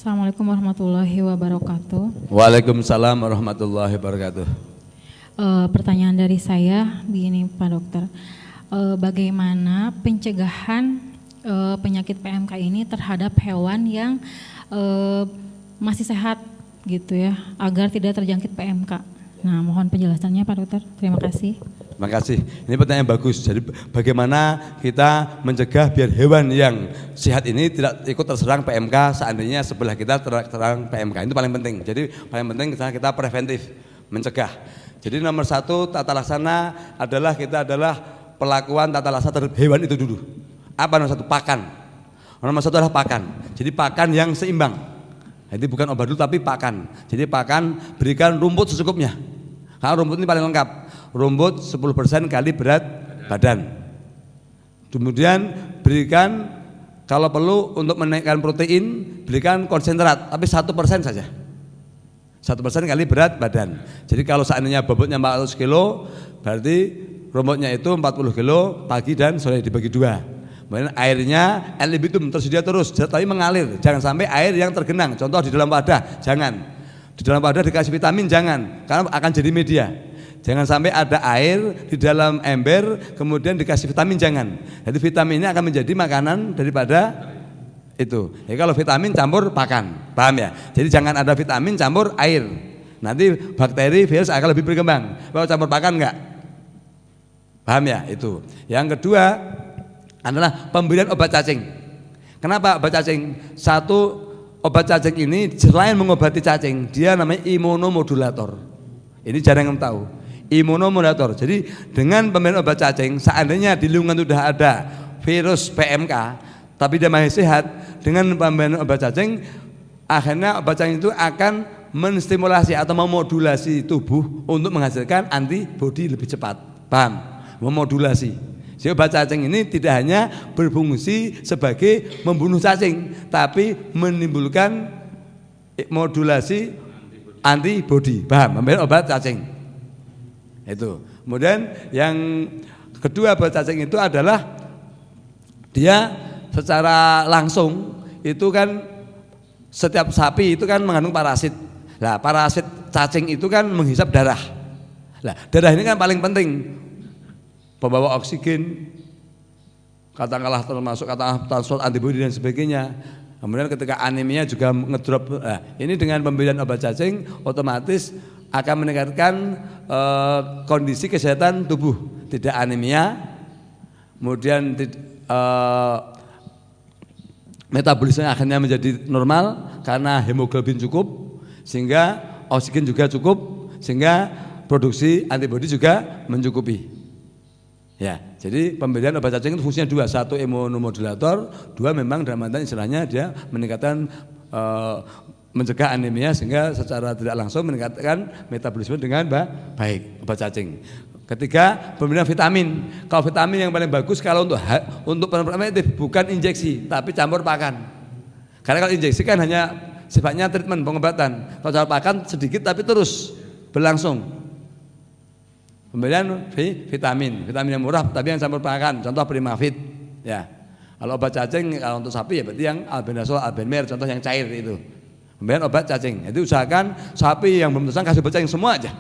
Assalamualaikum warahmatullahi wabarakatuh. Waalaikumsalam warahmatullahi wabarakatuh. Pertanyaan dari saya begini Pak Dokter, bagaimana pencegahan penyakit PMK ini terhadap hewan yang masih sehat gitu ya, agar tidak terjangkit PMK? Nah, mohon penjelasannya Pak Dokter. Terima kasih. Terima kasih. Ini pertanyaan bagus. Jadi bagaimana kita mencegah biar hewan yang sehat ini tidak ikut terserang PMK seandainya sebelah kita terserang PMK. Itu paling penting. Jadi paling penting kita preventif, mencegah. Jadi nomor satu tata laksana adalah kita pelakuan tata laksana terhadap hewan itu dulu. Apa nomor satu? Pakan. Nomor satu adalah pakan. Jadi pakan yang seimbang. Jadi bukan obat dulu tapi pakan. Jadi pakan, berikan rumput secukupnya. Karena rumput ini paling lengkap. Rumput 10% kali berat badan. Kemudian berikan kalau perlu untuk menaikkan protein, berikan konsentrat tapi 1% saja. 1% kali berat badan. Jadi kalau seandainya bobotnya 400 kilo, berarti rumputnya itu 40 kilo pagi dan sore dibagi dua. Kemudian airnya ad libitum tersedia terus, tapi mengalir. Jangan sampai air yang tergenang. Contoh di dalam wadah, jangan. Di dalam wadah dikasih vitamin, jangan, karena akan jadi media. Jangan sampai ada air di dalam ember kemudian dikasih vitamin, jangan. Jadi vitamin ini akan menjadi makanan daripada itu. Ya, kalau vitamin campur pakan, paham ya? Jadi jangan ada vitamin campur air. Nanti bakteri, virus akan lebih berkembang. Kalau campur pakan enggak? Paham ya? Itu. Yang kedua adalah pemberian obat cacing. Kenapa obat cacing? Satu, obat cacing ini selain mengobati cacing, dia namanya imunomodulator. Ini jarang yang tahu. Imunomodulator. Jadi dengan pemberian obat cacing, seandainya di lingkungan sudah ada virus PMK, tapi dia masih sehat, dengan pemberian obat cacing, akhirnya obat cacing itu akan menstimulasi atau memodulasi tubuh untuk menghasilkan antibodi lebih cepat. Paham? Memodulasi. Jadi obat cacing ini tidak hanya berfungsi sebagai membunuh cacing, tapi menimbulkan modulasi antibodi. Paham? Memberikan obat cacing. Itu. Kemudian yang kedua obat cacing itu adalah dia secara langsung itu kan setiap sapi itu kan mengandung parasit. Nah, parasit cacing itu kan menghisap darah. Nah, darah ini kan paling penting. Pembawa oksigen, katakanlah termasuk transport antibodi dan sebagainya. Kemudian ketika anemia juga ngedrop. Nah, ini dengan pemberian obat cacing otomatis akan meningkatkan kondisi kesehatan tubuh, tidak anemia, kemudian metabolisme akhirnya menjadi normal karena hemoglobin cukup, sehingga oksigen juga cukup, sehingga produksi antibodi juga mencukupi. Ya, jadi pemberian obat cacing itu fungsinya dua, satu imunomodulator, dua memang dalam artian istilahnya dia meningkatkan mencegah anemia sehingga secara tidak langsung meningkatkan metabolisme dengan baik obat cacing. Ketiga, pemberian vitamin. Kalau vitamin yang paling bagus kalau untuk preventif bukan injeksi tapi campur pakan. Karena kalau injeksi kan hanya sifatnya treatment pengobatan. Kalau campur pakan sedikit tapi terus berlangsung. Pemberian vitamin yang murah tapi yang campur pakan, contoh Primavit ya. Kalau obat cacing kalau untuk sapi ya berarti yang albendazole, albenmer, contoh yang cair itu. Pemberian obat cacing, itu usahakan sapi yang belum tersang kasih obat cacing semua aja.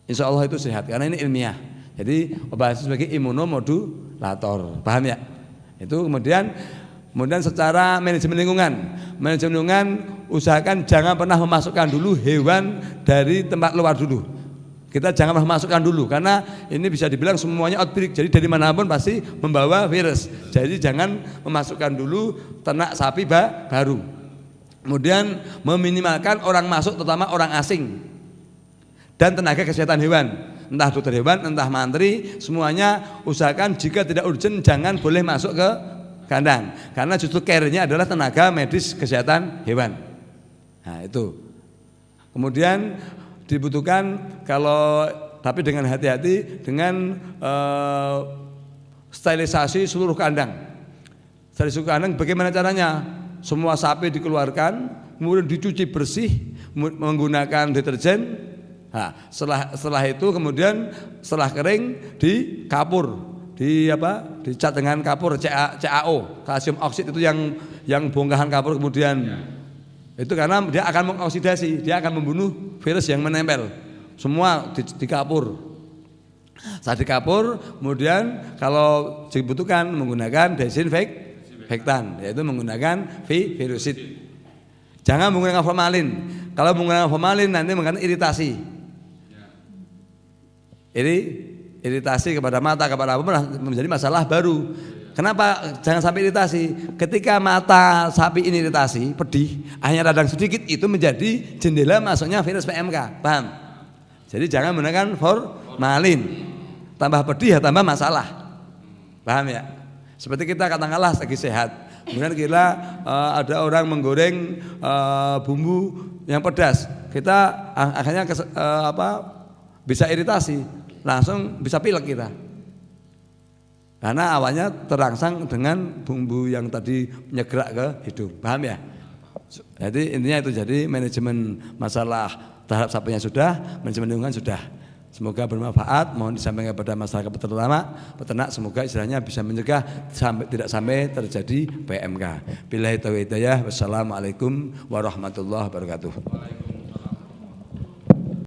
Insya Allah itu sehat karena ini ilmiah. Jadi obat sebagai imunomodulator, paham ya? Itu kemudian secara manajemen lingkungan usahakan jangan pernah memasukkan dulu hewan dari tempat luar dulu. Kita jangan pernah masukkan dulu karena ini bisa dibilang semuanya outbreak. Jadi dari manapun pasti membawa virus. Jadi jangan memasukkan dulu ternak sapi baru. Kemudian meminimalkan orang masuk terutama orang asing dan tenaga kesehatan hewan, entah dokter hewan, entah mantri, semuanya usahakan jika tidak urgent jangan boleh masuk ke kandang karena justru care-nya adalah tenaga medis kesehatan hewan. Nah, itu. Kemudian dibutuhkan kalau tapi dengan hati-hati dengan sterilisasi seluruh kandang. Sterilisasi kandang bagaimana caranya? Semua sapi dikeluarkan, kemudian dicuci bersih menggunakan deterjen. Nah, setelah itu kemudian setelah kering dikapur, dicat dengan kapur CaO, kalsium oksid itu yang bongkahan kapur kemudian Itu karena dia akan mengoksidasi, dia akan membunuh virus yang menempel. Semua dikapur. Saat dikapur, kemudian kalau dibutuhkan menggunakan desinfektan, yaitu menggunakan virusid. Jangan menggunakan formalin. Kalau menggunakan formalin nanti menggunakan iritasi. Iritasi kepada mata, kepada apa menjadi masalah baru. Kenapa jangan sampai iritasi? Ketika mata sapi ini iritasi, pedih, akhirnya radang sedikit, itu menjadi jendela masuknya virus PMK. Paham? Jadi jangan menggunakan formalin. Tambah pedih ya tambah masalah. Paham ya? Seperti kita katakanlah lagi sehat. Kemudian kita ada orang menggoreng bumbu yang pedas. Kita akhirnya bisa iritasi, langsung bisa pilek kita. Karena awalnya terangsang dengan bumbu yang tadi menyegerak ke hidung, paham ya? Jadi intinya itu, jadi manajemen masalah terhadap sapinya sudah, manajemen lingkungan sudah. Semoga bermanfaat, mohon disampaikan kepada masyarakat peternak, semoga istilahnya bisa mencegah tidak sampai terjadi PMK. Billahi taufiq hidayah, wassalamualaikum warahmatullahi wabarakatuh.